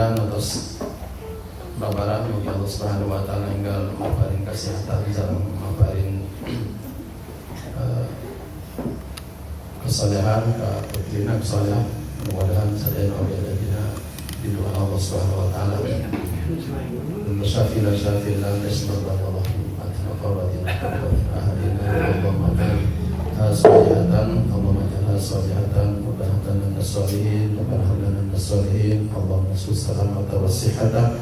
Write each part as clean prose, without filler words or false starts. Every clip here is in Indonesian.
panjang atas babaran mugi Allah Subhanahu wa taala enggal maparing kesehatan sareng maparing kesolehan ka putrina kesolehan mudah-mudahan sadaya awliya dina didoa Allah Subhanahu wa taala Syafi'il syafi'il bismillahirrahmanirrahim Allahumma salihatan Allahumma jalla salihatan mudahatan dan salihin mubarakatan dan salihin Allahumma salamatan wa sihatan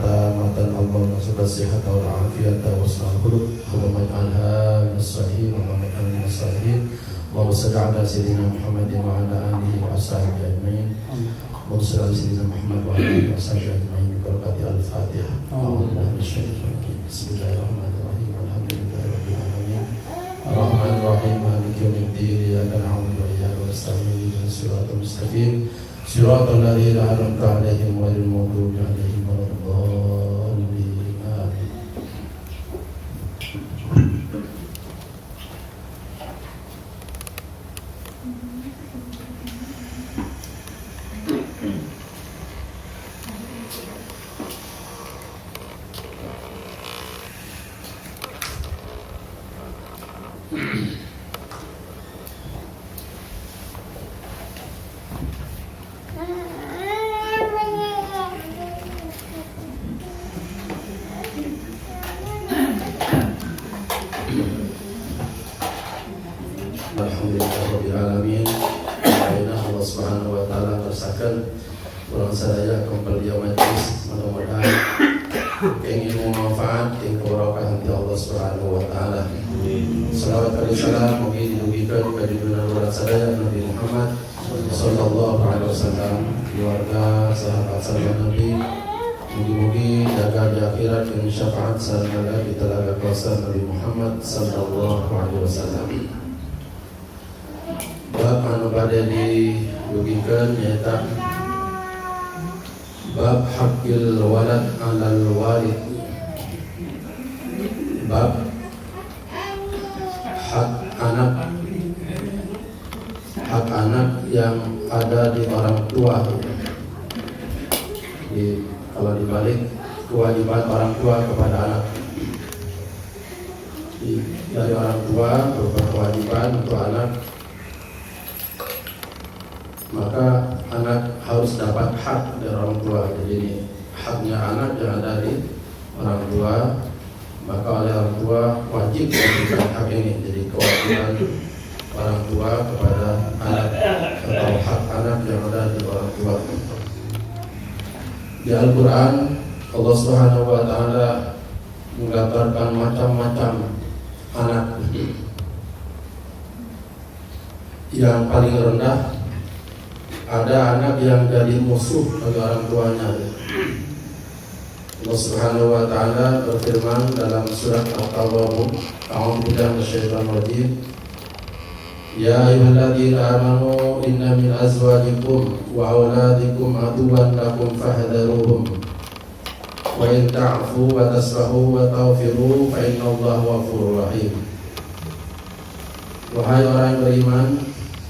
tamatan Allahumma sihatan wa afiyatan wa husnul khuluq Allahumma ij'alha min as-salihin Allahumma ij'alha min as-salihin Allahumma salli ala sayyidina Muhammadin wa ala alihi wa ashabihi ajma'in Allahumma salli ala sayyidina Muhammad wa ala alihi wa ashabihi ajma'in bi barakati al-Fatihah Bismillahirrahmanirrahim Alhamdulillahi rabbil alamin Ar-Rahmanir-Rahim Maliki yaumiddin Iyyaka na'budu wa iyyaka nasta'in ihdinas siratal mustaqim siratal ladzina an'amta 'alaihim ghairil maghdubi 'alaihim waladdallin amin Alhamdulillahirrahmanirrahim Allah Subhanahu wa ta'ala merasakan orang sadaya kembali majlis mudah-mudahan ingin manfaat yang keberkahan di Allah Subhanahu wa ta'ala salawat dan salam mugi didugikan ke junjungan orang sadaya Nabi Muhammad sallallahu alaihi wasallam keluarga sahabat-sahabat Nabi mugi-mugi jaga di akhirat dan syafaat sareng di telaga kausar Nabi Muhammad sallallahu alaihi wasallam. Bab anu bade didugikan nyaeta bab hakil walad alal walid. Bab hak anak yang ada di orang tua. Kalau dibalik kewajiban orang tua kepada anak. Dari orang tua berupa kewajiban untuk anak, maka anak harus dapat hak dari orang tua. Jadi haknya anak yang ada di orang tua, maka oleh orang tua wajib memberikan hak ini. Jadi kewajiban orang tua kepada anak atau hak anak yang ada di orang tua. Di Al-Quran Allah Subhanahu wa ta'ala menggambarkan macam-macam anak. Yang paling rendah ada anak yang jadi musuh bagi orang tuanya. Allah Subhanahu wa ta'ala berfirman dalam surat At-Tawbah, A'udzu billahi minasyaitonir rajim. Ya ayyuhalladzina amanu inna min azwajikum wa auladikum aduwwan lakum fahdharuhum wa in ta'fu wa tasfahu wa taghfiru fa innallaha ghafurur rahim. Wahai orang yang beriman,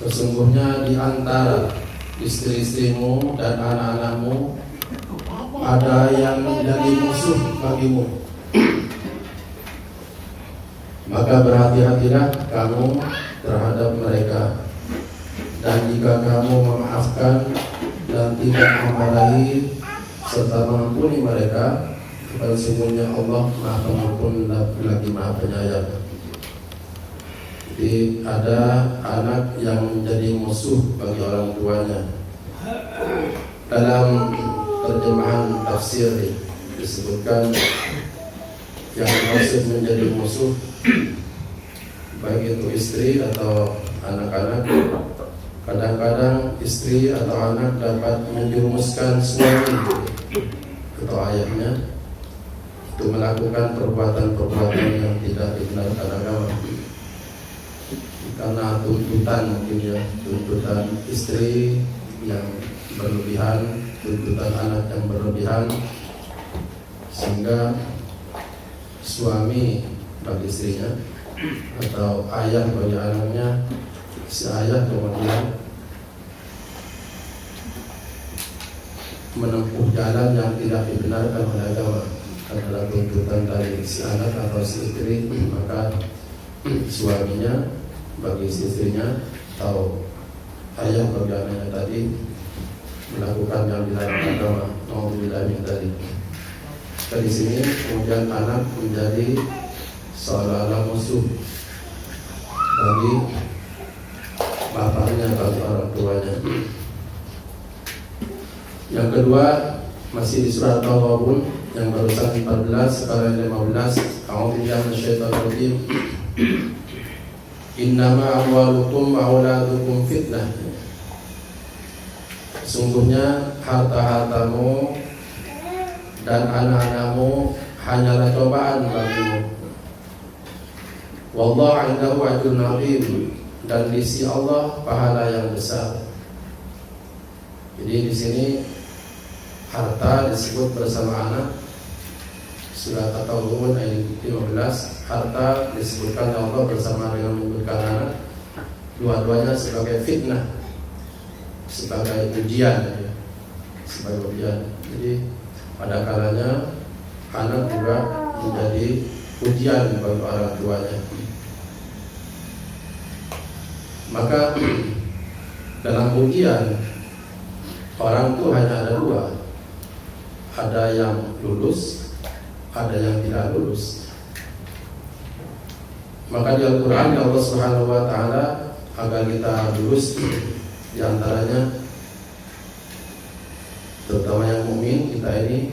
sesungguhnya di antara istri-istrimu dan anak-anakmu ada yang menjadi musuh bagimu, maka berhati-hatilah kamu terhadap mereka, dan jika kamu memaafkan dan tidak memarahi serta mengampuni mereka, sesungguhnya Allah Maha Pengampun lagi Maha Penyayang. Jadi ada anak yang menjadi musuh bagi orang tuanya. Dalam terjemahan tafsir disebutkan yang maksud menjadi musuh baik itu istri atau anak-anak. Kadang-kadang istri atau anak dapat menjerumuskan suami atau ayahnya untuk melakukan perbuatan-perbuatan yang tidak dibenarkan agama, karena tuntutan, mungkin ya, tuntutan istri yang berlebihan, tuntutan anak yang berlebihan, sehingga suami bagi istrinya atau ayah bagi anaknya, si ayah kemudian menempuh jalan yang tidak dibenarkan oleh agama adalah tuntutan dari si anak atau si istri, maka suaminya bagi istrinya atau ayah bagi anaknya tadi melakukan yang dilarang agama. Nauzubillah min dzalik. Dari sini kemudian anak menjadi seolah-olah musuh bagi bapaknya, bagi orang tuanya. Yang kedua masih di surat Al-Ghabun yang barusan 14 sekarang 15. A'udzubillahi minasyaitonir rajim. Innama amwalukum wa auladukum fitnah. Sungguhnya harta-hartamu dan anak-anakmu hanyalah cobaan bagimu. Wallahu 'indahu ajrun 'azim, dan di sisi Allah pahala yang besar. Jadi di sini harta disebut bersama anak. Surat At-Taubah ayat 15, harta disebutkan Allah bersama dengan menyebutkan anak. Dua-duanya sebagai fitnah, sebagai ujian, sebagai ujian. Jadi pada kalanya anak juga menjadi ujian bagi orang tuanya. Maka dalam ujian orang itu hanya ada dua, ada yang lulus, ada yang tidak lulus. Maka di Al-Quran Allah Subhanahu Wa Taala agar kita lulus, diantaranya terutama yang mukmin kita ini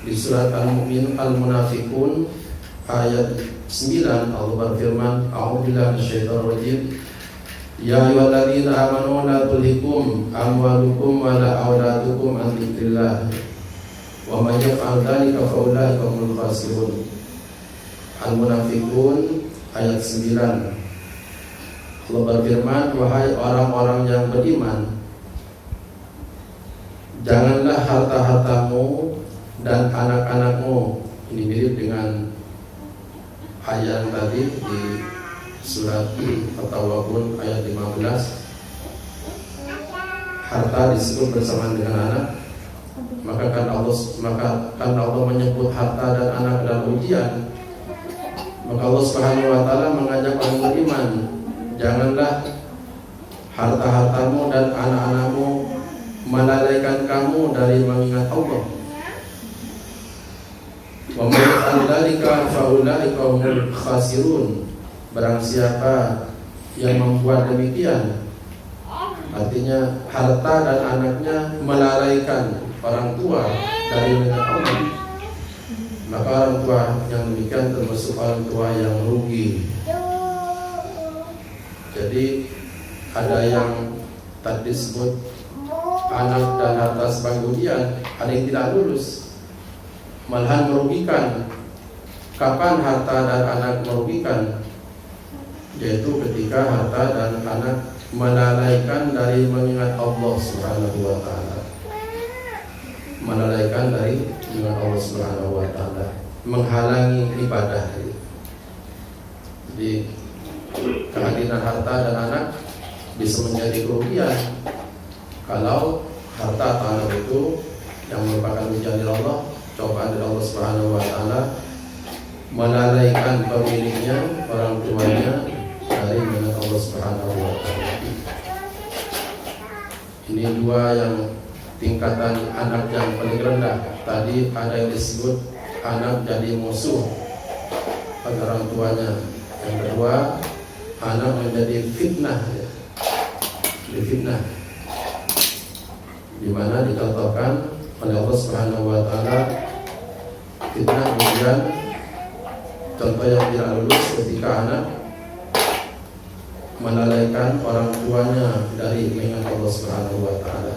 di surat Al-Mu'min Al-Munafiqun ayat 9 Allah berfirman, A'udzubillahi minasyaitonir rajim. Ya ayyuhalladzina amanu la tulhikum amwalukum wa la auladukum an dzikrillah wa may yaf'al dzalika fa ulaika humul khasirun. Al-Munafiqun ayat 9. Allah berfirman, wahai orang-orang yang beriman, janganlah harta-hartamu dan anak-anakmu, ini mirip dengan ayat tadi di surat At-Tawabun ayat 15. Harta disebut bersamaan dengan anak. Maka kan Allah menyebut harta dan anak dalam ujian. Maka Allah Subhanahu Wa Taala mengajak orang beriman, janganlah harta-hartamu dan anak-anakmu melalaikan kamu dari mengingat Allah. Wa may yaf'al dzalika fa ulaika humul khasirun. Barang siapa yang membuat demikian, artinya harta dan anaknya melalaikan orang tua dari mengingat Allah, maka orang tua yang demikian termasuk orang tua yang rugi. Jadi ada yang tadi disebut anak dan harta sebagai ujian, ada yang tidak lulus, malahan merugikan. Kapan harta dan anak merugikan? Yaitu ketika harta dan anak melalaikan dari mengingat Allah Subhanahu Wa Taala, melalaikan dari mengingat Allah Subhanahu Wa Taala, menghalangi ibadah. Jadi kehadiran harta dan anak bisa menjadi kerugian kalau harta atau anak itu yang merupakan ujian dari Allah, cobaan dari Allah Subhanahu Wa Taala, melalaikan pemiliknya, orang tuanya dari mengingat Allah Subhanahu Wa Taala. Ini dua yang tingkatan anak yang paling rendah. Tadi ada yang disebut anak jadi musuh bagi orang tuanya. Yang kedua, anak menjadi fitnah, ya. Fitnah, di mana dicontohkan oleh Allah Subhanahu Wa Taala fitnah kemudian contoh yang tidak lulus ketika anak melalaikan orang tuanya dari mengingat Allah Subhanahu Wa Taala.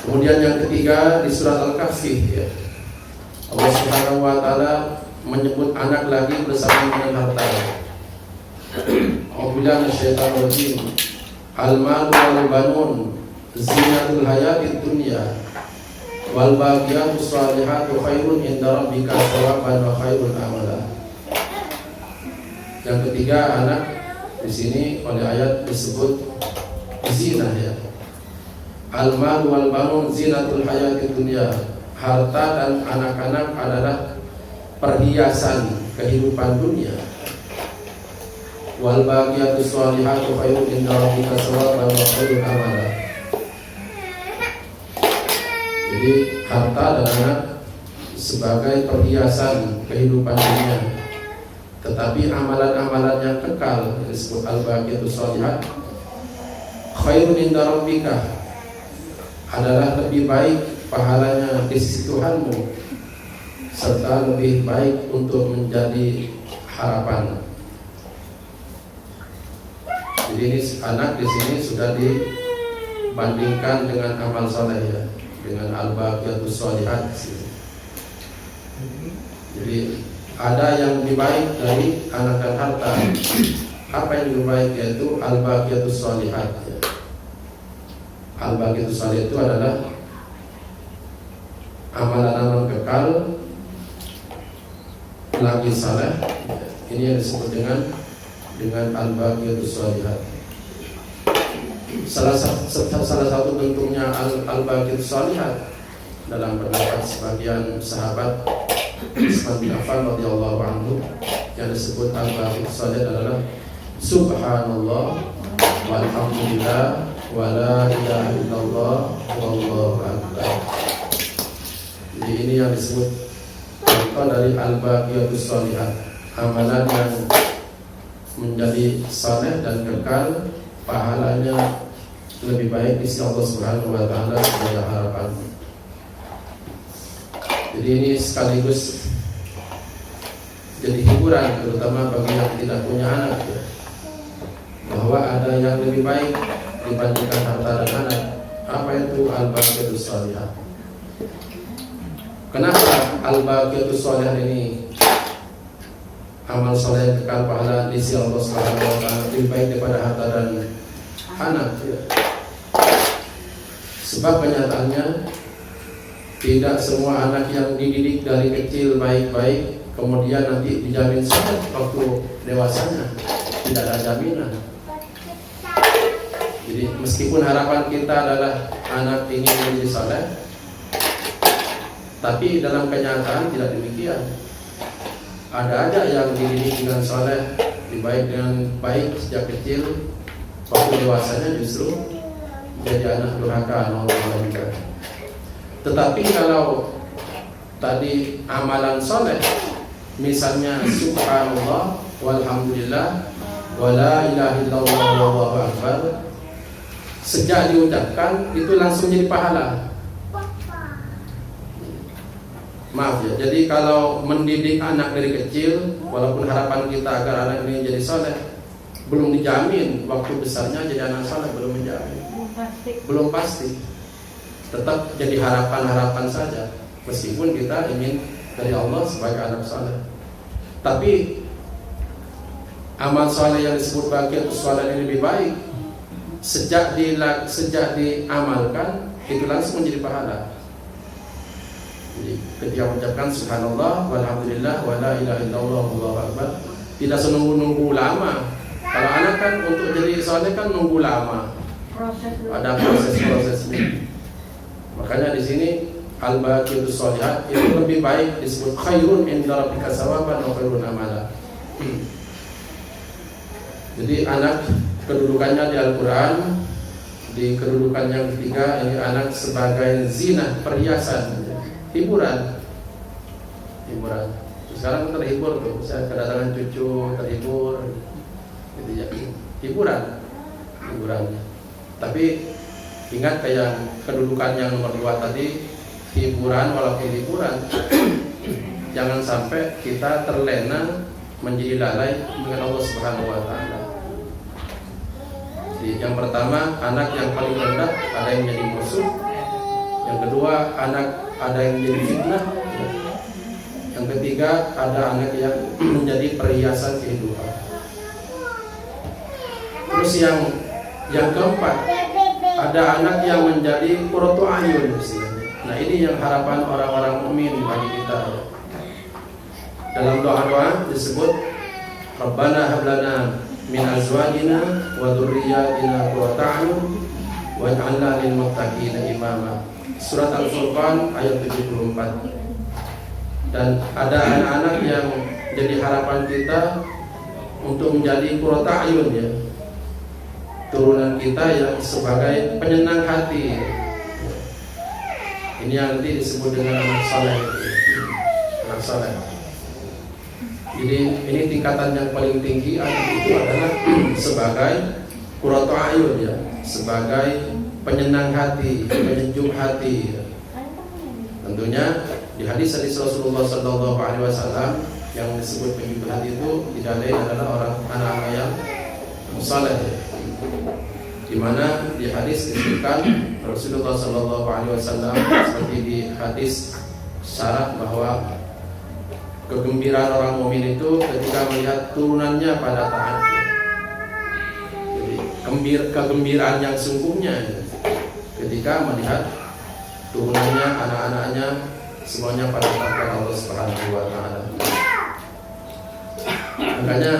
Kemudian yang ketiga di surat Al-Kahfi, ya, Allah Subhanahu Wa Taala menyebut anak lagi bersama dengan harta. A'udzubillahi minasyaitonir rajim. Al-malu wal banun zinatul hayatid dunya wal baqiyatus shalihatu khairun inda rabbika thawaban wa khairun amala. Yang ketiga anak di sini oleh ayat disebut zina, ya. Al-mal wal banun zinatul hayatid dunya. Harta dan anak-anak adalah perhiasan kehidupan dunia. Wal baqiyatus sholihatu khairun inda rabbika thawaban wa khairun amala. Jadi harta dan anak sebagai perhiasan kehidupan dunia, tetapi amalan-amalan yang kekal yang disebut al-baqiyatus sholihat khairun inda rabbika adalah lebih baik pahalanya di sisi Tuhanmu, serta lebih baik untuk menjadi harapan. Jadi ini anak di sini sudah dibandingkan dengan amal soleh ya, dengan al-baqiyatus sholihat. Jadi ada yang lebih baik dari anak dan harta. Apa yang lebih baik? Yaitu al-baqiyatus sholihat ya. Al-baqiyatus sholihat itu adalah amalan-amalan kekal lagi saleh. Ini yang disebut dengan al-baqiyatus sholihat. Salah satu bentuknya al-baqiyatus sholihat dalam pendapat sebagian sahabat Utsman bin Affan radhiyallahu anhu yang disebut al-baqiyatus sholihat adalah subhanallah walhamdulillah wala ilaha illallah wallahu akbar. Jadi ini yang disebut contoh dari al-baqiyatus sholihat, amalan yang menjadi saleh dan kekal, pahalanya lebih baik di sisi Allah Subhanahu wa taala sebagai harapan. Jadi ini sekaligus jadi hiburan terutama bagi yang tidak punya anak ya, bahwa ada yang lebih baik dibandingkan harta dan anak. Apa itu al-baqiyatus sholihat? Kenapa al-baqiyatus sholihat ini amal soleh kekal pahala di sisi Allah Subhanahu wa taala lebih baik daripada harta dan anak ya? Sebab kenyataannya tidak semua anak yang dididik dari kecil baik-baik kemudian nanti dijamin soleh waktu dewasanya. Tidak ada jaminan. Jadi meskipun harapan kita adalah anak ini menjadi soleh, tapi dalam kenyataan tidak demikian. Ada aja yang dididik dengan soleh, dibaik dengan baik sejak kecil, waktu dewasanya justru menjadi anak durhaka. Tetapi kalau tadi amalan soleh, misalnya subhanallah walhamdulillah wala ilaha illallah wallahu akbar, sejak diucapkan itu langsung jadi pahala. Maaf ya, jadi kalau mendidik anak dari kecil, walaupun harapan kita agar anak ini jadi soleh, belum dijamin waktu besarnya jadi anak soleh, belum menjamin, belum pasti. Tetap jadi harapan-harapan saja, meskipun kita ingin dari Allah sebagai anak soleh. Tapi amal soleh yang disebut baqiyatus sholihat ini lebih baik sejak diamalkan itu langsung menjadi pahala. Jadi ketika mengucapkan subhanallah walhamdulillah wala ilaha illallah wallahu akbar, tidak senunggu-nunggu lama. Kalau anak kan untuk jadi soleh kan nunggu lama, ada proses-prosesnya. Makanya di sini al-baqiyatus sholihat itu lebih baik disebut khairun inda rabbika thawaban wa khairun amala. Jadi anak kedudukannya di Al-Quran, di kedudukan yang ketiga ini anak sebagai zinah, perhiasan, hiburan. Sekarang terhibur tuh, saya kedatangan cucu terhibur, gitu ya, hiburan. Tapi ingat kayak kedudukan yang nomor 2 tadi, hiburan walaupun hiburan, jangan sampai kita terlena menjadi lalai dengan Allah Subhanahu wa taala. Jadi yang pertama, anak yang paling rendah ada yang menjadi musuh. Yang kedua, anak ada yang menjadi fitnah. Yang ketiga, ada anak yang menjadi perhiasan kehidupan. Terus yang keempat, ada anak yang menjadi qurratu ayun. Nah, ini yang harapan orang-orang mukmin bagi kita. Dalam doa-doa disebut Rabbana hab lana min azwajina wa dzurriyyatina qurrata a'yun waj'alna lil muttaqina imama. Surat Al-Furqan ayat 74. Dan ada anak-anak yang jadi harapan kita untuk menjadi qurrata ayun ya. Turunan kita yang sebagai penyenang hati. Ini yang nanti disebut dengan anak saleh. Anak saleh. Jadi ini tingkatan yang paling tinggi itu adalah sebagai qurrata ayun ya, sebagai penyenang hati, penyejuk hati. Tentunya di hadis Rasulullah SAW yang disebut penyejuk hati itu tidak lain adalah orang anak-anak yang saleh. Di mana di hadis disebutkan Rasulullah SAW seperti di hadis syarat bahwa kegembiraan orang mukmin itu ketika melihat turunannya pada taat. Jadi kegembiraan yang sungguhnya ketika melihat turunannya anak-anaknya semuanya pada taat Allah Subhanahu wa taala. Makanya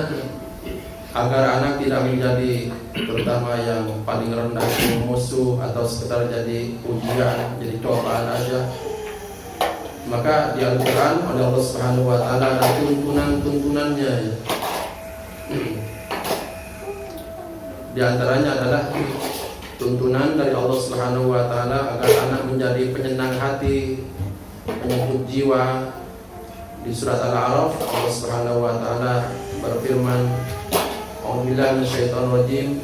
agar anak tidak menjadi terutama yang paling rendah itu musuh atau sekedar jadi ujian, jadi cobaan aja. Maka di Al-Quran oleh Allah Subhanahu wa taala ada tuntunannya ya. Di antaranya adalah tuntunan dari Allah Subhanahu wa taala agar anak menjadi penyenang hati, penyejuk jiwa. Di surat Al-A'raf Allah Subhanahu wa taala berfirman, "A'udzubillahi minasyaitonirrajim."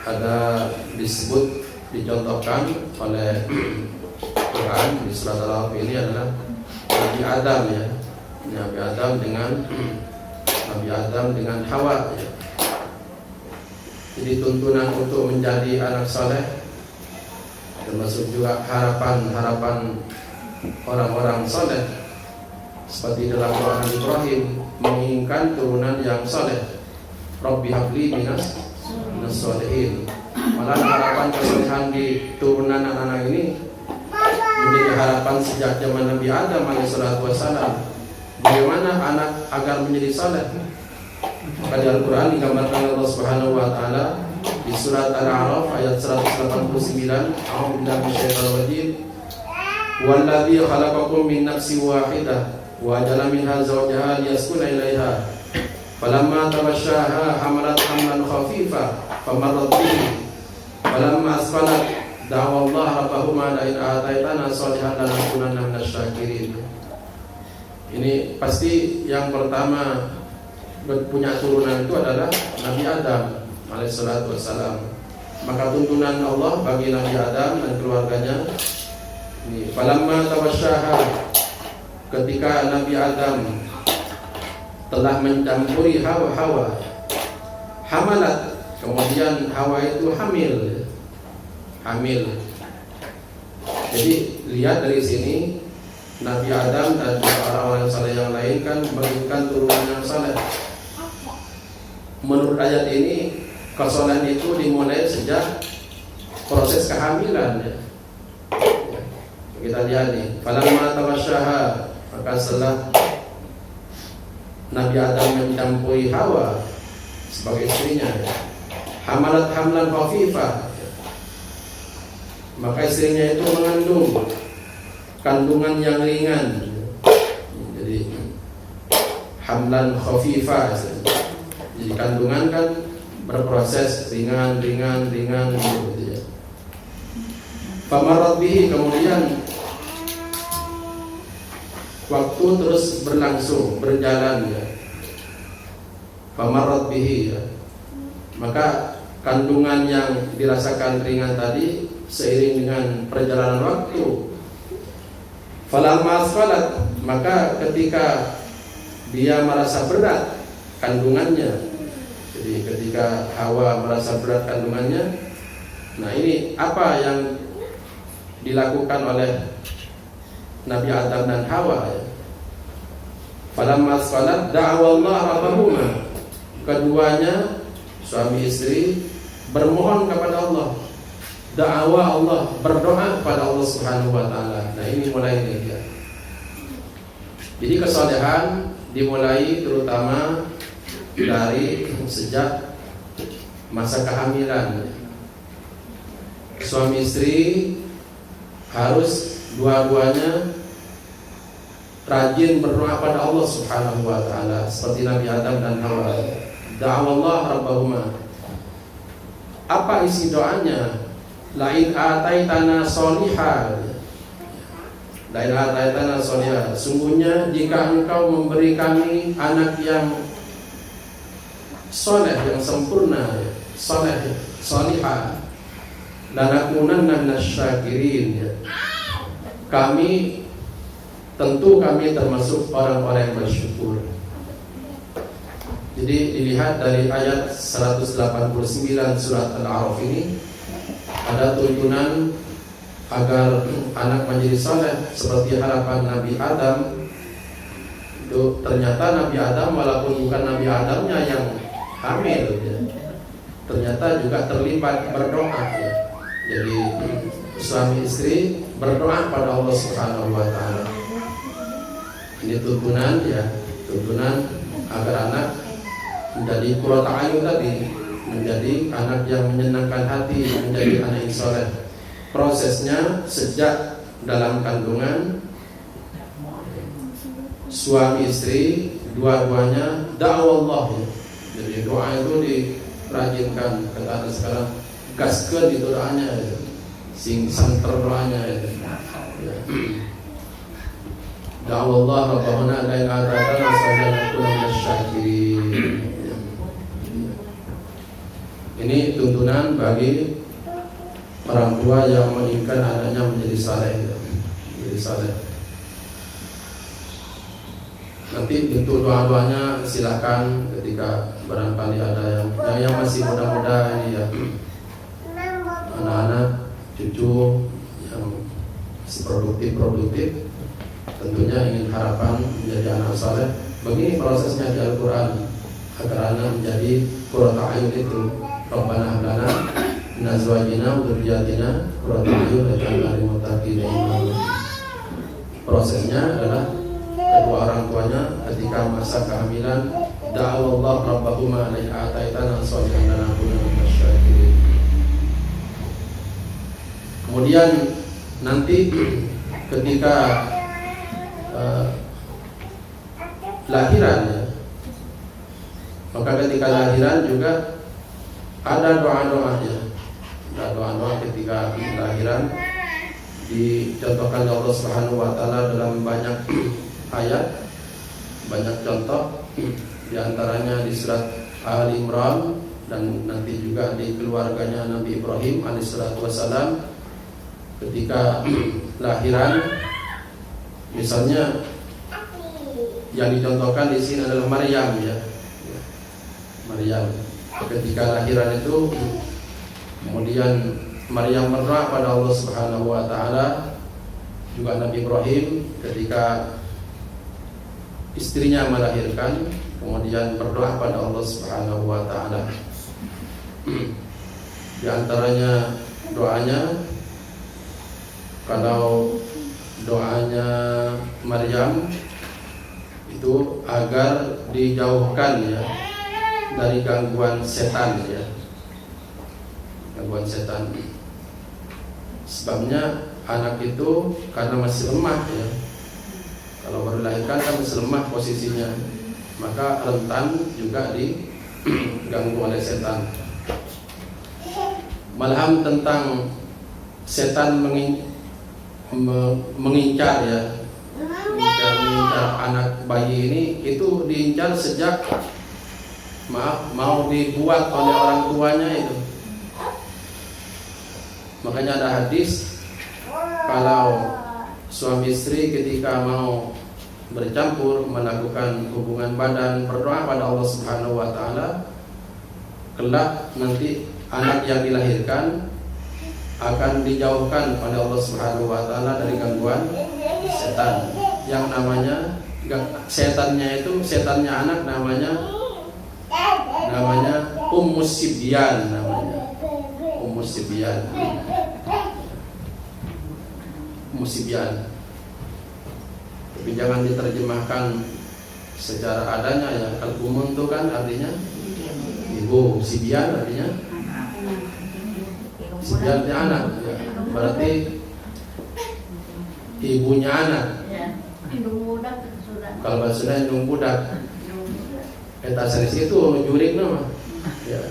Ada disebut dicontohkan oleh Quran di surat Al-A'raf ini adalah Nabi Adam ya. Nabi Adam dengan Hawa ya. Jadi tuntunan untuk menjadi anak saleh termasuk juga harapan orang-orang saleh seperti dalam Quran Ibrahim menginginkan turunan yang saleh. Rabbi habli minas sholihin. Malah harapan kesalehan di turunan anak-anak ini menjadi harapan sejak zaman Nabi Adam alaihissalam. Bagaimana anak agar menjadi saleh? Maka di Al-Quran digambarkan Allah Subhanahu wa taala di surat Al-A'raf ayat 189, A'udzubillahi minasyaitonir rajim. Walladzi khalaqakum min nafsin wahidah wa ja'ala minha zawjaha liyaskuna ilaiha. Falamma tabashaha hamalat hamlan khafifa famarrat bihi. Falamma asfalat da'wa Allah rabbahuma la in ataitana shalihan lanakunanna minasyakirin. Ini pasti yang pertama punya turunan itu adalah Nabi Adam alaihissalatu wassalam. Maka tuntunan Allah bagi Nabi Adam dan keluarganya ini, falamma tawasyaha, ketika Nabi Adam telah mencampuri Hawa, hamalat, kemudian Hawa itu hamil. Jadi lihat dari sini Nabi Adam dan orang-orang saleh yang lain kan memberikan turunan yang saleh. Menurut ayat ini kesalahan itu dimulai sejak proses kehamilan ya. Kita lihat nih, falamma tawasyaha, maka setelah Nabi Adam mencampuri Hawa sebagai istrinya ya. Hamalat hamlan khafifah, maka istrinya itu mengandung kandungan yang ringan. Jadi hamlan khafifah. Jadi kandungan kan berproses ringan gitu ya. Famarrat bihi, kemudian waktu terus berjalan ya. Famarrat bihi ya. Maka kandungan yang dirasakan ringan tadi seiring dengan perjalanan waktu, falamma asfalat, maka ketika dia merasa berat kandungannya, jadi ketika Hawa merasa berat kandungannya, nah ini apa yang dilakukan oleh Nabi Adam dan Hawa ya. Falamma asfalat da'wa Allah rabbahuma, keduanya suami istri bermohon kepada Allah, da'wa Allah, berdoa kepada Allah Subhanahu wa taala. Nah ini mulai ini ya. Jadi kesalehan dimulai terutama dari sejak masa kehamilan. Suami istri harus dua-duanya rajin berdoa pada Allah Subhanahu wa taala seperti Nabi Adam dan Hawa. Da'awallah rabbahuma. Apa isi doanya? Lain ataitana solihah. Lain ataitana solihah. Sungguhnya jika engkau memberi kami anak yang soleh, yang sempurna, soleh, solihah, lanakunanna minasyakirin. Tentu kami termasuk orang-orang yang bersyukur. Jadi dilihat dari ayat 189 surat Al-A'raf ini ada tuntunan agar anak menjadi saleh seperti harapan Nabi Adam. Itu ternyata Nabi Adam walaupun bukan Nabi Adamnya yang hamil ya, ternyata juga terlibat berdoa ya. Jadi suami istri berdoa pada Allah Subhanahu wa taala. Ini tuntunan ya, tuntunan agar anak menjadi qurratu a'yun tadi, menjadi anak yang menyenangkan hati, menjadi anak yang saleh. Prosesnya sejak dalam kandungan suami istri dua-duanya da'wallah ya. Jadi doa itu dirajinkan. Kata sekarang gaskeun itu doanya ya. Sing santer doanya ya. Da'wallah rabbana la ilaha illa anta minasyakirin. Ini tuntunan bagi orang tua yang menginginkan anaknya menjadi saleh, menjadi saleh. Nanti bentuk doa-doanya silakan ketika barangkali ada yang masih muda-muda ini ya, anak-anak, cucu yang masih produktif, tentunya ingin harapan menjadi anak saleh. Begini prosesnya di Al-Quran agar anak menjadi qurratu a'yun itu. Rabbana hab lana min azwajina wa dzurriyyatina qurrata a'yun waj'alna lil muttaqina imama. Prosesnya adalah kedua orang tuanya ketika masa kehamilan da'awallah rabbahuma la ataitana sholihan lanakunanna minasyakirin. Kemudian nanti ketika lahiran ya, maka ketika lahiran juga ada doa-doanya. Ada doa-doa ketika lahiran dicontohkan oleh Allah Subhanahu wa taala dalam banyak ayat, banyak contoh, di antaranya di surat Ali Imran dan nanti juga di keluarganya Nabi Ibrahim alaihissalatu wassalam ketika lahiran. Misalnya yang dicontohkan di sini adalah Maryam ya. Maryam ketika lahiran itu, kemudian Maryam berdoa pada Allah Subhanahu wa taala. Juga Nabi Ibrahim ketika istrinya melahirkan, kemudian berdoa pada Allah Subhanahu wa taala. Di antaranya doanya, kalau doanya Maryam itu agar dijauhkan ya dari gangguan setan ya, gangguan setan. Sebabnya anak itu karena masih lemah ya, kalau baru dilahirkan kan masih lemah posisinya, maka rentan juga diganggu oleh setan. Malahan tentang setan mengincar ya, mengincar anak bayi ini, itu diincar sejak mau dibuat oleh orang tuanya itu. Makanya ada hadis kalau suami istri ketika mau bercampur melakukan hubungan badan, berdoa pada Allah Subhanahu wa taala, kelak nanti anak yang dilahirkan akan dijauhkan oleh Allah Subhanahu wa taala dari gangguan setan. Yang namanya setannya itu, setannya anak namanya Ummus Sibyan, namanya Ummus Sibyan. Ummus Sibyan. Tapi jangan diterjemahkan secara adanya ya. Al-Umun itu kan artinya ibu, Sibyan artinya Sibyan artinya anak ya. Berarti ibunya anak. Kalau bahasa Sunda indung budak. Eta sanes itu jurik nama. Ya.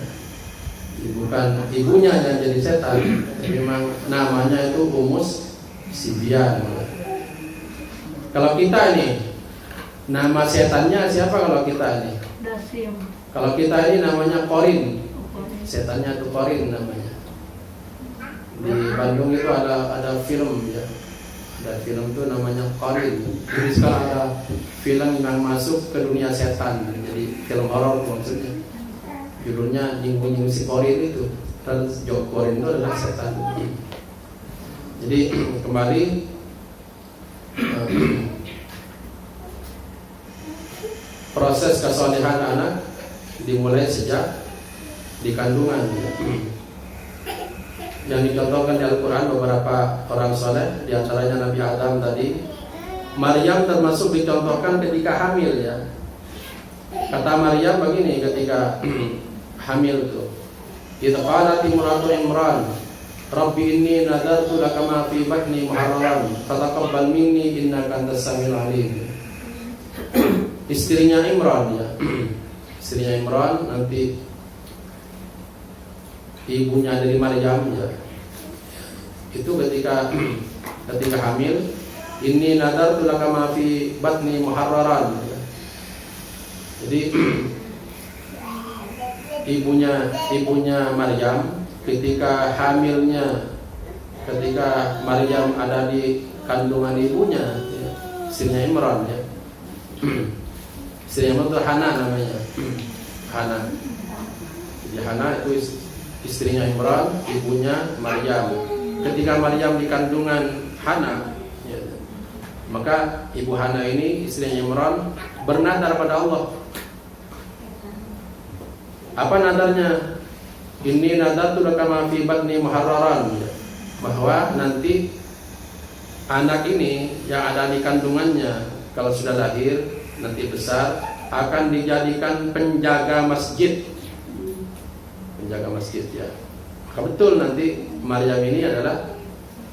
Bukan ibunya yang jadi setan, tapi memang namanya itu Umus Sibyan. Kalau kita ini nama setannya siapa kalau kita ini? Dasim. Kalau kita ini namanya Korin. Setannya itu Korin namanya. Di Bandung itu ada film ya. Ada film itu namanya Korin. Jadi sekarang ada film yang masuk ke dunia setan. Jadi film horor maksudnya. Judulnya Nyinggung si Korin itu. Dan Jok Korin itu adalah setan. Jadi kembali proses kesolehan anak dimulai sejak di kandungan. Yang dicontohkan di Al-Quran beberapa orang soleh, diantaranya Nabi Adam tadi. Maryam termasuk dicontohkan ketika hamil ya. Kata Maryam begini ketika hamil itu, idza qalat imratu Imran, Rabbi inni nadartu laka ma fi batni muharraran fataqabbal minni innaka antas samiul alim. Istrinya Imran ya. Istrinya Imran nanti ibunya dari Maryam ya. Itu ketika hamil, inni nadartu laka ma fi batni muharraran ya. Jadi ibunya Maryam ketika hamilnya, ketika Maryam ada di kandungan ibunya ya, istrinya Imran ya. Istrinya Imran itu Hana namanya. Hana. Jadi Hana itu istrinya Imran, ibunya Maryam. Ketika Maryam di kandungan Hana ya, maka ibu Hana ini istrinya Imran bernadar pada Allah. Apa nadarnya? Inni nadartu laka ma fi batni muharraran ya. Bahwa nanti anak ini yang ada di kandungannya kalau sudah lahir nanti besar akan dijadikan penjaga masjid. Penjaga masjid ya. Maka betul nanti Maryam ini adalah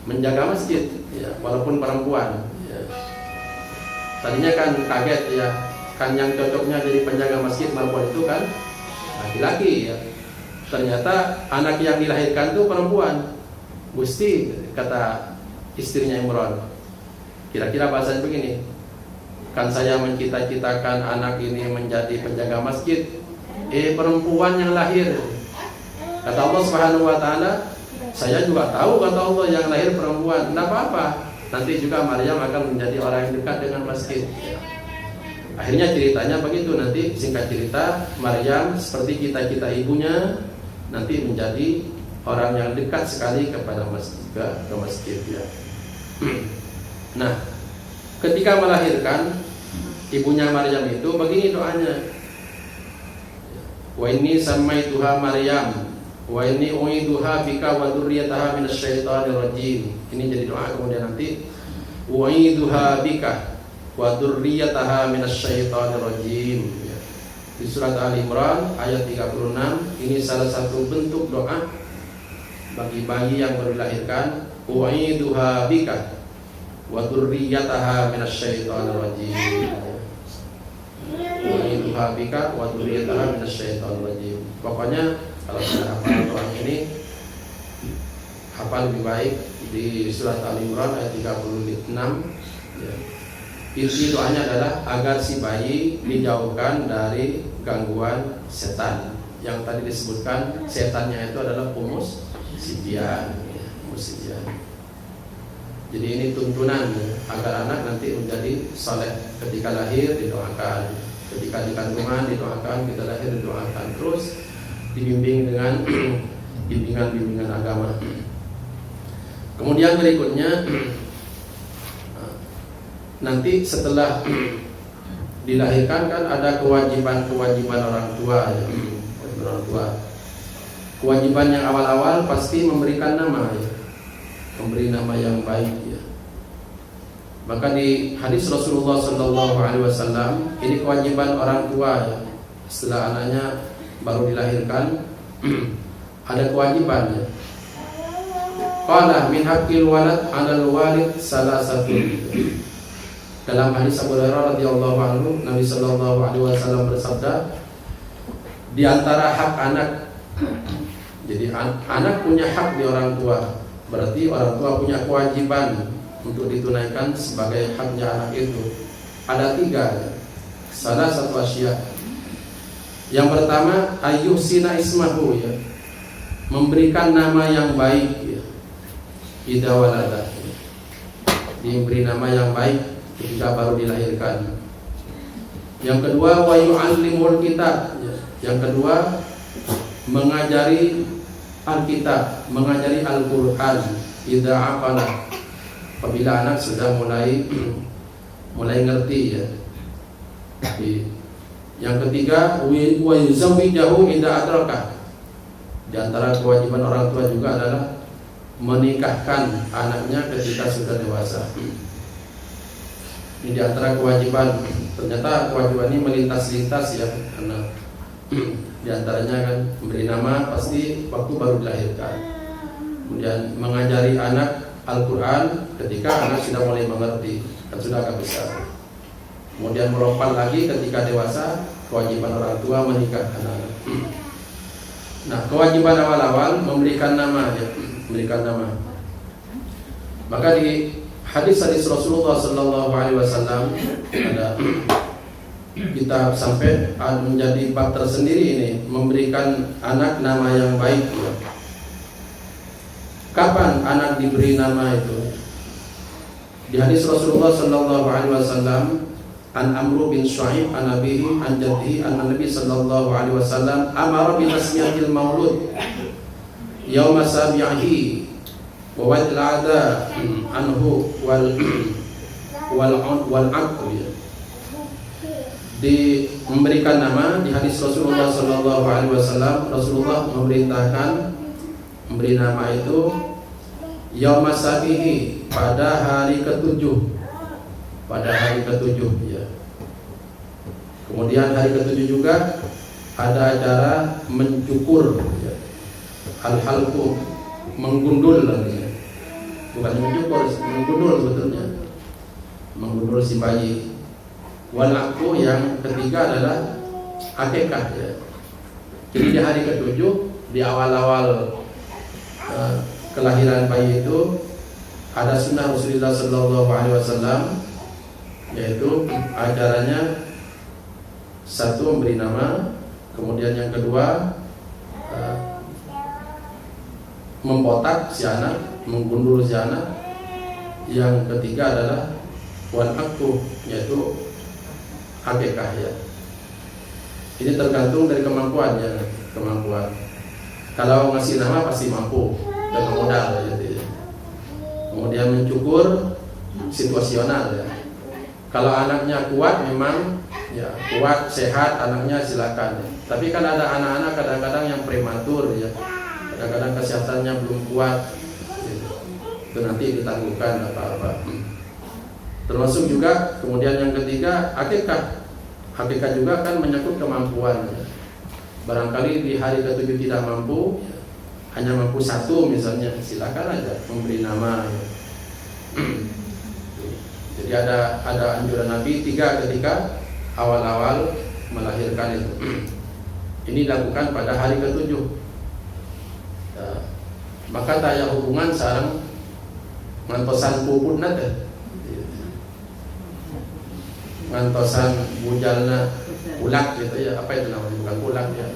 menjaga masjid ya, walaupun perempuan ya. Tadinya kan kaget ya, kan yang cocoknya jadi penjaga masjid perempuan itu kan laki-laki ya. Ternyata anak yang dilahirkan itu perempuan. Gusti, kata istrinya Imran, kira-kira bahasanya begini, kan saya mencita-citakan anak ini menjadi penjaga masjid, perempuan yang lahir. Kata Allah Subhanahu wa taala, saya juga tahu kata Allah yang lahir perempuan, tidak apa-apa. Nanti juga Maryam akan menjadi orang yang dekat dengan masjid. Akhirnya ceritanya begitu, nanti singkat cerita Maryam seperti kita ibunya nanti menjadi orang yang dekat sekali kepada masjid, ke masjid ya. Nah, ketika melahirkan ibunya Maryam itu begini doanya. Wa inni samaituha Maryam wa inni u'iduha bika wa dzurriyyataha minasyaitonir rajim. Ini jadi doa kemudian nanti u'iduha bika wa dzurriyyataha minasyaitonir rajim ya. Di surat Ali Imran ayat 36 ini salah satu bentuk doa bagi bayi yang baru dilahirkan, u'iduha bika wa dzurriyyataha minasyaitonir rajim. U'iduha bika wa dzurriyyataha minasyaitonir rajim. Pokoknya kalau sudah hafal doa ini hafal lebih baik di surat Ali Imran ayat 36 ya. Isi doanya adalah agar si bayi dijauhkan dari gangguan setan. Yang tadi disebutkan setannya itu adalah Umus Sibyan ya, Umus Sibyan. Jadi ini tuntunan ya, agar anak nanti menjadi saleh. Ketika lahir didoakan, ketika di kandungan didoakan, kita lahir didoakan, terus dibimbing dengan bimbingan agama. Kemudian berikutnya nanti setelah dilahirkan kan ada kewajiban orang tua ya. Orang tua. Kewajiban yang awal-awal pasti memberikan nama ya. Memberi nama yang baik ya. Maka di hadis Rasulullah sallallahu alaihi wasallam ini kewajiban orang tua ya. Setelah anaknya baru dilahirkan ada kewajibannya. Qala min haqqil walad 'alal walid salasatu. Dalam hadis Abu Hurairah radhiyallahu anhu, Nabi sallallahu alaihi wasallam bersabda, di antara hak anak, jadi anak punya hak di orang tua, berarti orang tua punya kewajiban untuk ditunaikan sebagai haknya anak itu. Ada 3, salah satu asya. Yang pertama, ayyusina ismahu, ya, memberikan nama yang baik, ya, idza walada, diberi nama yang baik ketika baru dilahirkan. Yang kedua, wa yu'allimul kitab, ya. Yang kedua, mengajari Alkitab, mengajari Al-Qur'an idza aqala, apabila anak sudah mulai ngerti, ya. Yang ketiga, wa yuzawwijahu idza adraka. Di antara kewajiban orang tua juga adalah menikahkan anaknya ketika sudah dewasa. Ini di antara kewajiban. Ternyata kewajiban ini melintas-lintas, ya, karena di antaranya kan memberi nama pasti waktu baru dilahirkan. Kemudian mengajari anak Al-Quran ketika anak sudah mulai mengerti, kan sudah agak besar. Kemudian melompat lagi ketika dewasa, kewajiban orang tua menikahkan anak. Nah, kewajiban awal-awal memberikan nama, ya, memberikan nama. Maka di hadis-hadis Rasulullah sallallahu alaihi wasallam ada, kita sampai menjadi bab tersendiri ini, memberikan anak nama yang baik, ya. Kapan anak diberi nama itu? Di hadis Rasulullah sallallahu alaihi wasallam, an Amr bin Shu'aib an abihi an jaddihi anna Nabi sallallahu alaihi wasallam amara bi tasmiyatil maulud yauma sabi'ihi wa wad'il 'ada anhu wal aqd. Di memberikan nama di hadis Rasulullah sallallahu alaihi wasallam, Rasulullah memerintahkan memberi nama itu yauma sabihi, pada hari ke-7, ya. Kemudian hari ke-7 juga ada acara mencukur, ya. Al-halqu, menggundul lagi, ya. Bukan mencukur, menggundul sebetulnya, menggundul si bayi. Walaqu, yang ketiga adalah akikah, ya. Jadi di hari ke-7, di awal-awal kelahiran bayi itu ada sunnah Rasulullah sallallahu alaihi wasallam, yaitu acaranya satu memberi nama, kemudian yang kedua membotak si anak, menggundul si anak, yang ketiga adalah wal aqdu, yaitu akikah, ya. Ini tergantung dari kemampuannya, kemampuan. Kalau ngasih nama pasti mampu dengan modal, ya. Kemudian mencukur situasional, ya. Kalau anaknya kuat, memang, ya, kuat, sehat anaknya, silakan, ya. Tapi kan ada anak-anak kadang-kadang yang prematur, ya. Kadang-kadang kesehatannya belum kuat, ya. Itu nanti ditangguhkan apa-apa. Termasuk juga kemudian yang ketiga akikah. Akikah juga kan menyangkut kemampuan, ya. Barangkali di hari ke-7 tidak mampu, ya, hanya mampu satu misalnya, silakan aja memberi nama, ya. Jadi ada anjuran Nabi 3 ketika awal-awal melahirkan itu. Ini dilakukan pada hari ke-7, ya. Maka taya hubungan sareng ngantosan puput nate, ngantosan bujalna ulak gitu, ya. Apa itu namanya? Bukan ulak, ya.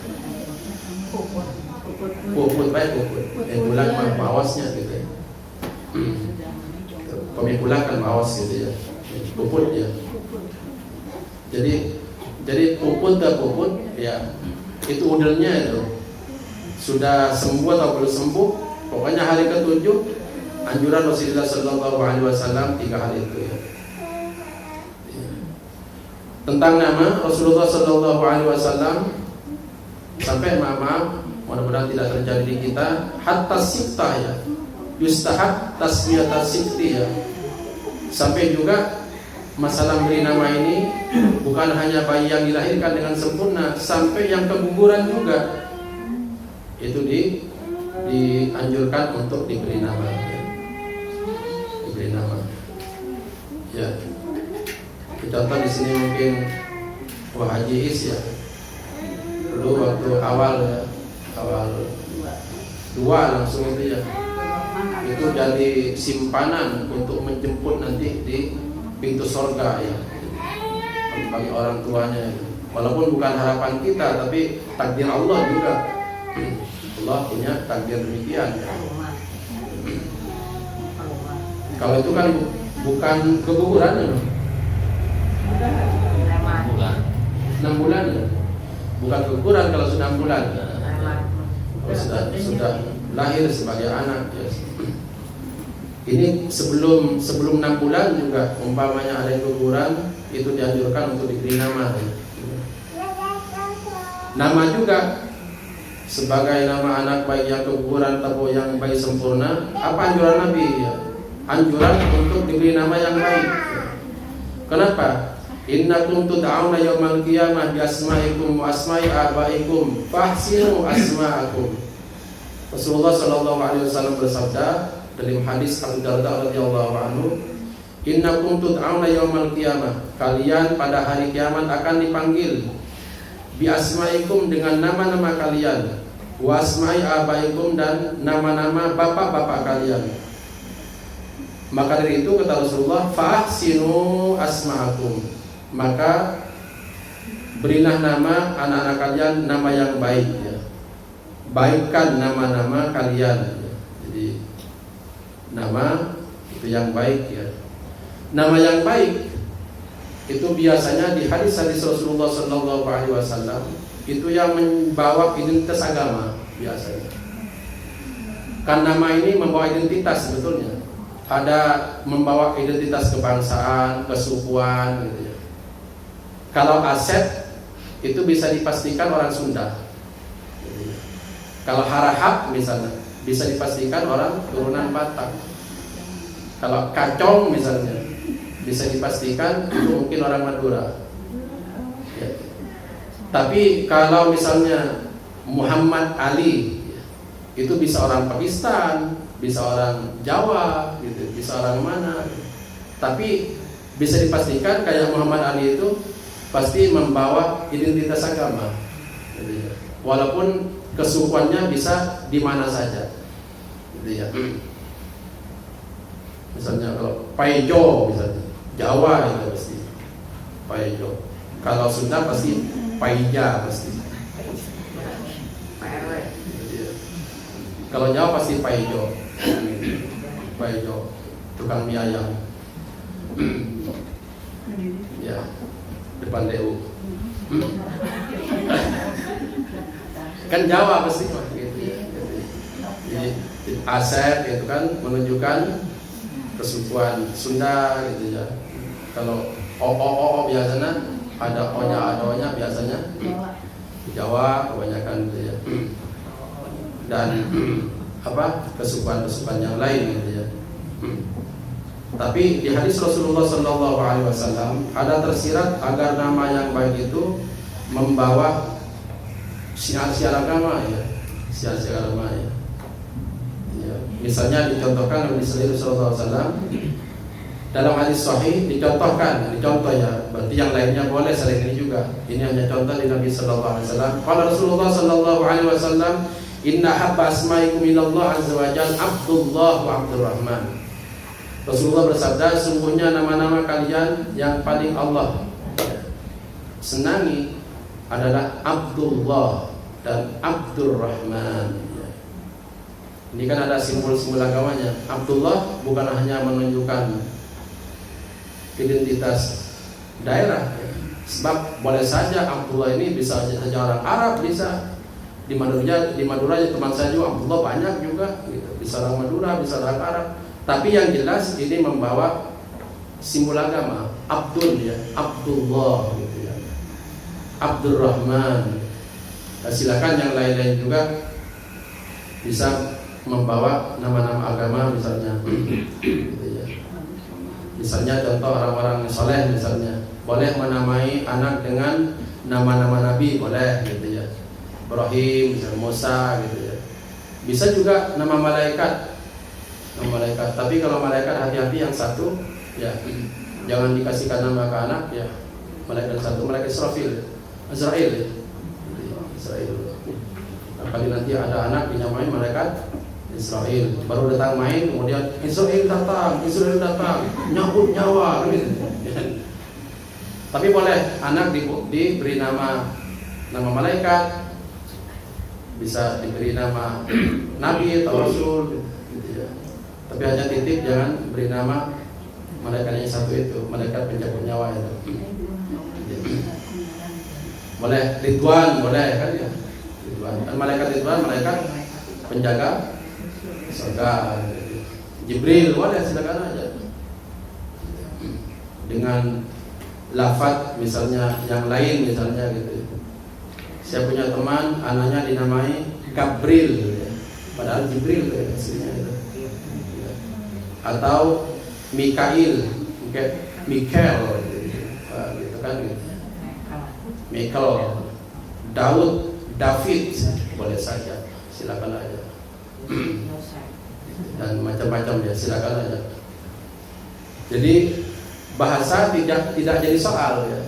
Puput, baik puput. Ulak mah bawasnya gitu, ya. Pemikulan kan bawas gitu, ya. Puput, ya. Jadi puput ke puput, ya. Itu udelnya itu sudah sembuh atau belum sembuh, pokoknya hari ke-7 anjuran Rasulullah sallallahu alaihi wasallam 3 hari itu, ya. Tentang nama Rasulullah sallallahu alaihi wasallam sampai maaf, mudah-mudahan tidak terjadi di kita, hatta sittah, ya. Yustahab tasmiyat as-sitti, ya. Sampai juga masalah beri nama ini bukan hanya bayi yang dilahirkan dengan sempurna, sampai yang keguguran juga itu dianjurkan untuk diberi nama, ya. Diberi nama. Ya. Kita tahu di sini mungkin Wah Haji Is ya. Dulu waktu awal dua langsung itu ya. Itu jadi simpanan untuk menjemput nanti di pintu surga ya, bagi orang tuanya. Walaupun bukan harapan kita, tapi takdir Allah juga. Allah punya takdir demikian ya. Kalau itu kan bukan keguguran ya, 6 bulan ya. Bukan keguguran kalau sudah 6 bulan. Kalau sudah lahir sebagai anak ya. Ini sebelum 6 bulan juga umpamanya ada yang keguguran, itu dianjurkan untuk diberi nama. Nama juga sebagai nama anak baik yang keguguran atau yang baik sempurna. Apa anjuran Nabi ya? Anjuran untuk diberi nama yang baik. Kenapa? Innakum tud'auna yaumal qiyamah bi asma'ikum wa asma'i abaikum fahsinu asma'akum. Rasulullah sallallahu alaihi wasallam bersabda dalam hadis Abu Darda radhiyallahu anhu, innakum tud'auna yaumal qiyamah, kalian pada hari kiamat akan dipanggil bi asma'ikum dengan nama-nama kalian, wa asma'i abaikum dan nama-nama bapak-bapak kalian. Maka dari itu kata Rasulullah, fa'ahsinu asma'akum, maka berilah nama anak-anak kalian nama yang baik ya. Baikkan nama-nama kalian ya. Jadi nama itu yang baik ya. Nama yang baik itu biasanya di hadis-hadis Rasulullah sallallahu alaihi wasallam itu yang membawa identitas agama biasanya. Kan nama ini membawa identitas sebetulnya. Ada membawa identitas kebangsaan, kesukuan gitu ya. Kalau Asep itu bisa dipastikan orang Sunda. Kalau Harahap misalnya bisa dipastikan orang turunan Batak. Kalau Kacong misalnya bisa dipastikan itu mungkin orang Madura ya. Tapi kalau misalnya Muhammad Ali itu bisa orang Pakistan, bisa orang Jawa gitu, bisa orang mana gitu. Tapi bisa dipastikan kayak Muhammad Ali itu pasti membawa identitas agama gitu ya. Walaupun kesukuannya bisa di mana saja gitu ya. Misalnya kalau Paijo misalnya Jawa itu pasti Paijo. Kalau Sunda pasti Paija pasti. Kalau Jawa pasti Paijo. Paijo tukang mie ayam. Ya, depan DU. Kan Jawa pasti gitu ya. Jadi Asep itu kan menunjukkan kesukuan Sunda gitu ya. Kalau o biasanya ada o-nya biasanya Jawa kebanyakan gitu ya. Dan kesukuan-kesukuan yang lain gitu ya. Tapi di hadis Rasulullah sallallahu alaihi wasallam ada tersirat agar nama yang baik itu membawa syiar-syiar agama ya. Syiar-syiar agama ya. Ya. Misalnya dicontohkan oleh Rasulullah sallallahu alaihi wasallam dalam hadis sahih dicontohkan, dicontoh ya. Berarti yang lainnya boleh selain ini juga. Ini hanya contoh di Nabi sallallahu alaihi wasallam. Qala Rasulullah sallallahu alaihi wasallam, inna habba asma'ikum ilallah azza wa jalla Abdullah wa Abdurrahman. Rasulullah bersabda, sungguhnya nama-nama kalian yang paling Allah senangi adalah Abdullah dan Abdurrahman. Ini kan ada simbol-simbol agamanya. Abdullah bukan hanya menunjukkan identitas daerah, sebab boleh saja Abdullah ini bisa saja orang Arab, bisa di Madura teman saya juga Abdullah banyak juga gitu. Bisa orang Madura, bisa orang Arab. Tapi yang jelas ini membawa simbol agama. Abdul ya, Abdullah gitu ya. Abdurrahman. Nah, silakan yang lain-lain juga bisa membawa nama-nama agama misalnya gitu ya. Misalnya contoh orang-orang soleh misalnya boleh menamai anak dengan nama-nama nabi, boleh gitu ya. Ibrahim, misalnya Musa gitu ya. Bisa juga nama malaikat. Nama malaikat. Tapi kalau malaikat hati-hati yang satu ya, jangan dikasihkan nama ke anak ya. Malaikat satu, malaikat Israfil, Azrail ya. Israel. Apalagi nanti ada anak dinamai malaikat Israel. Baru datang main, kemudian Israel datang, nyabut nyawa gitu. Tapi boleh anak diberi nama malaikat, bisa diberi nama nabi atau rasul gitu ya. Tapi hanya titik, jangan beri nama malaikat yang satu itu, malaikat pencabut nyawa itu. Boleh Ridwan, boleh kan ya. Ridwan. Dan malaikat Ridwan, malaikat penjaga surga. Jibril, boleh silakan aja. Dengan lafaz misalnya yang lain misalnya gitu. Saya punya teman anaknya dinamai Gabriel ya. Padahal Jibril ya, aslinya itu. Atau Mikail, Mikael gitu kan gitu. Michael, Daud, David, boleh saja, silakan aja. Dan macam-macam ya, silakan aja. Jadi bahasa tidak jadi soal ya.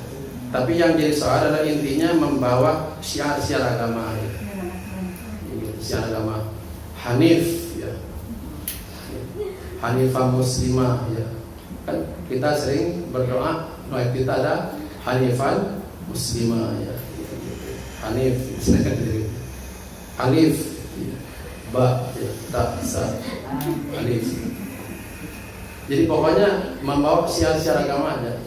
Tapi yang jadi soal adalah intinya membawa syiar-syiar agama ya. Syiar agama Hanif ya. Hanifah muslimah ya. Kan kita sering berdoa, doa kita ada Hanifan muslimah ya. Hanif, Hanif ya. Ba ya, ta sa Hanif. Jadi pokoknya membawa syiar-syiar agama aja.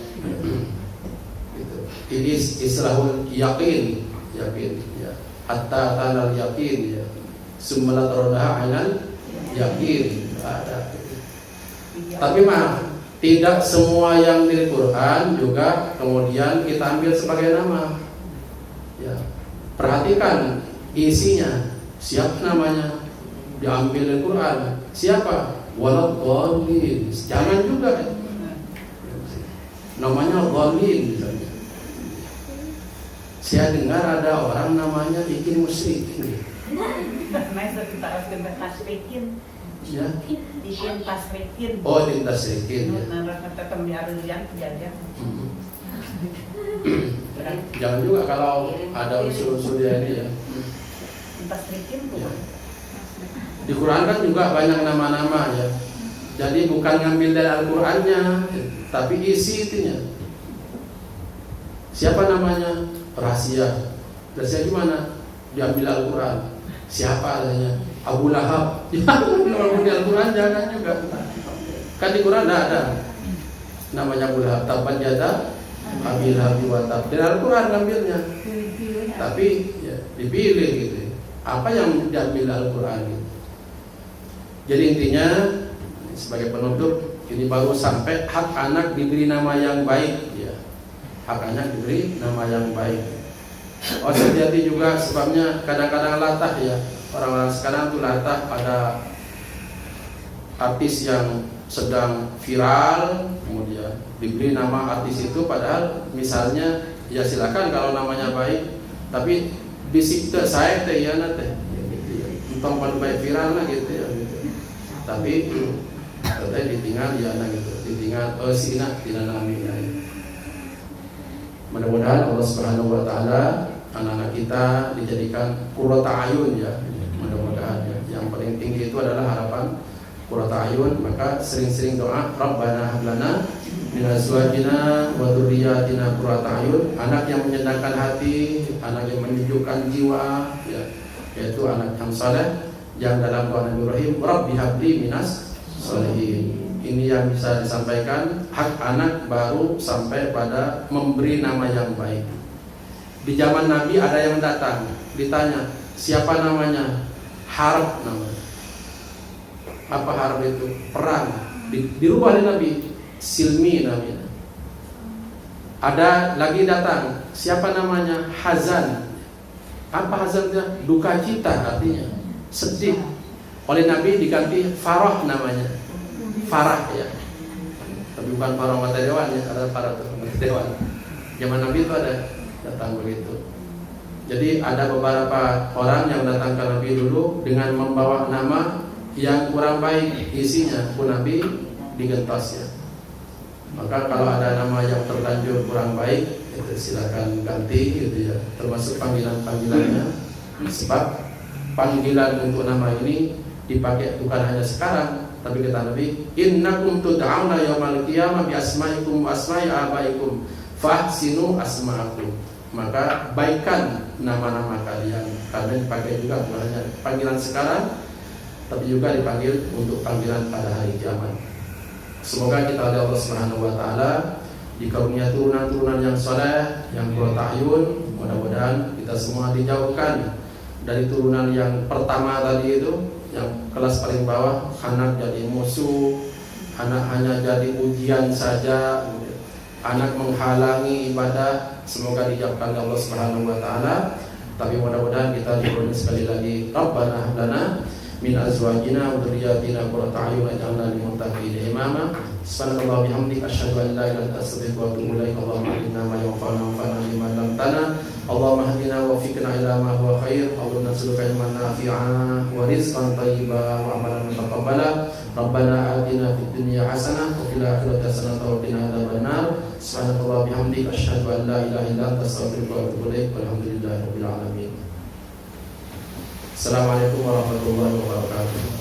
Gitu. Ini islahul yakin ya. Hatta tanal yakin ya. Summa tarodaha ainal yakin ada. Tapi maaf, tidak semua yang di Quran juga kemudian kita ambil sebagai nama. Ya. Perhatikan isinya. Siapa namanya? Diambil dari Quran. Siapa? Waladhdallin. Jangan juga kan? Namanya dhalin misalnya. Saya dengar ada orang namanya bikin musrik. Masa kita harus dengan tasrikin. Ya. Bikin tasrikin. Oh, bikin tasrikin ya. Nah, kata kami harus yang jajan. Jangan juga kalau ada unsur-unsur ini ya. Tasrikin tuh. Ya. Di Quran kan juga banyak nama-nama ya. Jadi bukan ngambil dari Al-Qurannya, tapi isi itunya. Siapa namanya? Rahasia. Rahasia gimana? Diambil Al-Quran. Siapa adanya? Abu Lahab. Jangan di Al-Quran jangan juga. Kan di Quran ada namanya Abu Lahab. Tabat yada Abi Lahab wa tab. Dari Al-Quran ngambilnya. Tapi ya, dipilih gitu. Apa yang diambil Al-Quran gitu. Jadi intinya sebagai penutup ini baru sampai hak anak diberi nama yang baik ya. Hak anak diberi nama yang baik. Oh sejati juga sebabnya kadang-kadang latah ya. Orang-orang sekarang tuh latah pada artis yang sedang viral kemudian diberi nama artis itu padahal misalnya ya silakan kalau namanya baik tapi bisik teh saya teh ya nate gitu ya. Entong pada baik viral lah gitu ya gitu. Tapi katanya ditinggal ya nah gitu, ditinggal sina tidak nami ya. Mudah-mudahan Allah Subhanahu wa taala anak-anak kita dijadikan qurrata ayun ya. Mudah-mudahan ya. Yang paling tinggi itu adalah harapan qurrata ayun, maka sering-sering doa Rabbana hab lana min azwajina wa dzurriyyatina qurrata ayun, anak yang menyenangkan hati, anak yang menyejukkan jiwa ya, yaitu anak yang saleh yang dalam doa Nabi Ibrahim Rabbi habli minas sholihin. Ini yang bisa disampaikan. Hak anak baru sampai pada memberi nama yang baik. Di zaman Nabi ada yang datang ditanya siapa namanya, Harb namanya. Apa Harb itu? Perang. Dirubah oleh Nabi, Silmi namanya. Ada lagi datang siapa namanya, Hazan. Apa Hazan itu? Duka cita artinya, sedih. Oleh Nabi diganti Farah namanya. Farah ya. Tapi tapi bukan para anggota dewan ya, ada para anggota dewan. Zaman Nabi itu ada datang begitu. Jadi ada beberapa orang yang datang ke Nabi dulu dengan membawa nama yang kurang baik isinya, pun Nabi digentosnya. Maka kalau ada nama yang terlanjur kurang baik, itu silakan ganti gitu ya. Termasuk panggilannya. Sebab panggilan untuk nama ini dipakai bukan hanya sekarang, tapi kata Nabi, innakum tud'auna yaumal qiyamah bi asma'ikum wa asma'i abaikum fahsinu asma'akum. Maka baikkan nama-nama kalian, karena dipakai juga bukan hanya panggilan sekarang, tapi juga dipanggil untuk panggilan pada hari kiamat. Semoga kita oleh Allah Subhanahu wa taala dikarunia turunan-turunan yang saleh, yang qurrata'yun. Mudah-mudahan kita semua dijauhkan dari turunan yang pertama tadi itu, yang kelas paling bawah, anak jadi musuh, anak hanya jadi ujian saja, anak menghalangi ibadah. Semoga dijauhkan oleh Allah Subhanahu wa taala. Tapi mudah-mudahan kita diberi sekali lagi, Rabbana hab lana min azwajina wa dhurriyyatina qurrata a'yun waj'alna lil muttaqina imama. Subhanallahi bihamdihi asyhadu an la ilaha illa anta astaghfiruka wa atubu ilaik. Allahumma inna ma yanfa'una wanfa'na bima 'allamtana. Allahumma hdina wa fikna ila ma huwa khair. Allahumma nas'aluka ilman nafi'an wa rizqan thayyiban wa amalan mutaqabbala. Rabbana atina fid dunya hasanah wa fil akhirati hasanah wa qina adzabannar. Subhanallahi bihamdihi asyhadu an la ilaha illa anta astaghfiruka wa atubu ilaik. Walhamdulillahirabbil alamin. Assalamualaikum warahmatullahi wabarakatuh.